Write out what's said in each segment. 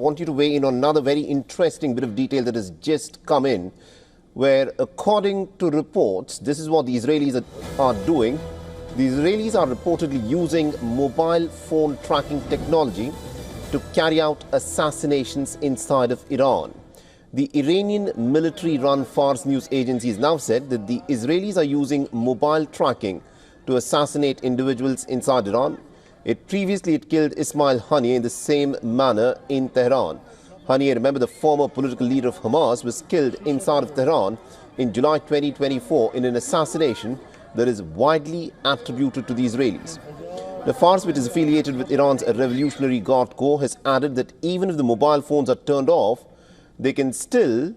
want you to weigh in on another very interesting bit of detail that has just come in, where according to reports, this is what the Israelis are doing. The Israelis are reportedly using mobile phone tracking technology to carry out assassinations inside of Iran. The Iranian military-run Fars news agency has now said that the Israelis are using mobile tracking to assassinate individuals inside Iran. It previously had killed Ismail Haniyeh in the same manner in Tehran. Haniyeh, remember, the former political leader of Hamas, was killed inside of Tehran in July 2024 in an assassination that is widely attributed to the Israelis. The Fars, which is affiliated with Iran's Revolutionary Guard Corps, has added that even if the mobile phones are turned off, they can still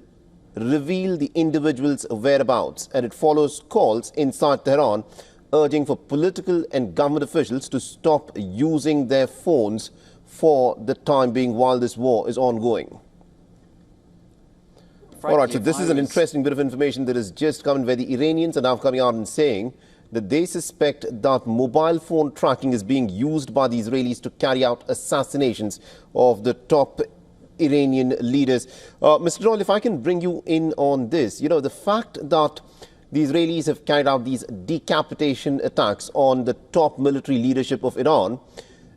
reveal the individual's whereabouts, and it follows calls inside Tehran urging for political and government officials to stop using their phones for the time being while this war is ongoing. All right, so this is an interesting bit of information that has just come in, where the Iranians are now coming out and saying that they suspect that mobile phone tracking is being used by the Israelis to carry out assassinations of the top Iranian leaders. Mr. Doyle, if I can bring you in on this, you know, the fact that the Israelis have carried out these decapitation attacks on the top military leadership of Iran,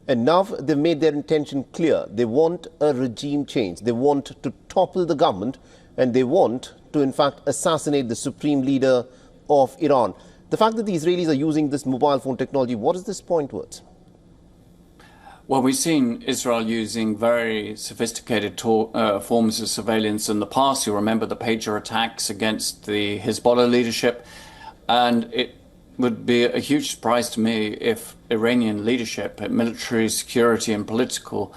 and now they've made their intention clear. They want a regime change. They want to topple the government, and they want to, in fact, assassinate the supreme leader of Iran. The fact that the Israelis are using this mobile phone technology, what does this point towards? Well, we've seen Israel using very sophisticated forms of surveillance in the past. You remember the pager attacks against the Hezbollah leadership. And it would be a huge surprise to me if Iranian leadership, military, security and political,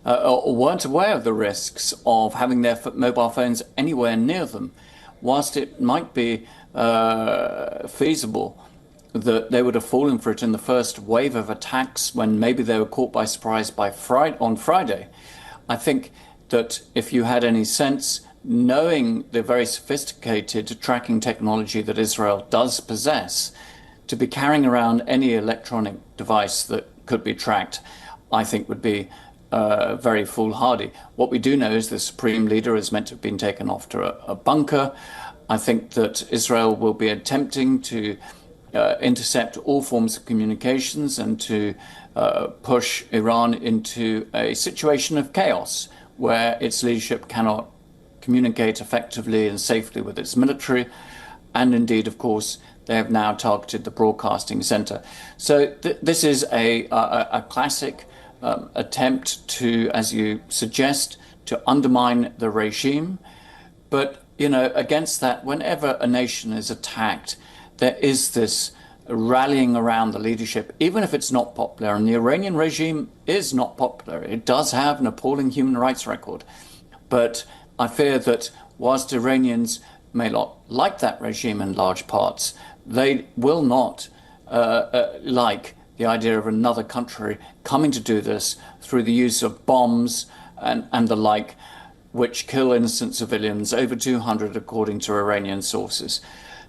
weren't aware of the risks of having their mobile phones anywhere near them. Whilst it might be feasible that they would have fallen for it in the first wave of attacks when maybe they were caught by surprise on Friday. I think that if you had any sense, knowing the very sophisticated tracking technology that Israel does possess, to be carrying around any electronic device that could be tracked, I think would be very foolhardy. What we do know is the supreme leader is meant to have been taken off to a bunker. I think that Israel will be attempting to intercept all forms of communications and to push Iran into a situation of chaos where its leadership cannot communicate effectively and safely with its military. And indeed, of course, they have now targeted the broadcasting center. So this is a classic attempt to, as you suggest, to undermine the regime. But, you know, against that, whenever a nation is attacked, there is this rallying around the leadership, even if it's not popular. And the Iranian regime is not popular. It does have an appalling human rights record. But I fear that whilst Iranians may not like that regime in large parts, they will not like the idea of another country coming to do this through the use of bombs and the like, which kill innocent civilians, over 200 according to Iranian sources.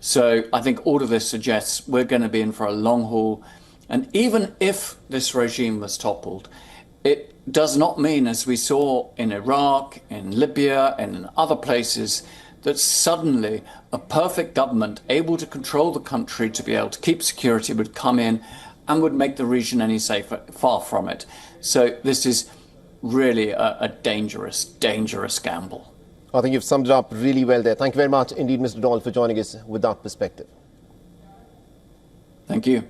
So I think all of this suggests we're going to be in for a long haul. And even if this regime was toppled, it does not mean, as we saw in Iraq, in Libya, and in other places, that suddenly a perfect government able to control the country, to be able to keep security, would come in and would make the region any safer. Far from it. So this is really a dangerous, dangerous gamble. I think you've summed it up really well there. Thank you very much indeed, Mr. Doyle, for joining us with that perspective. Thank you.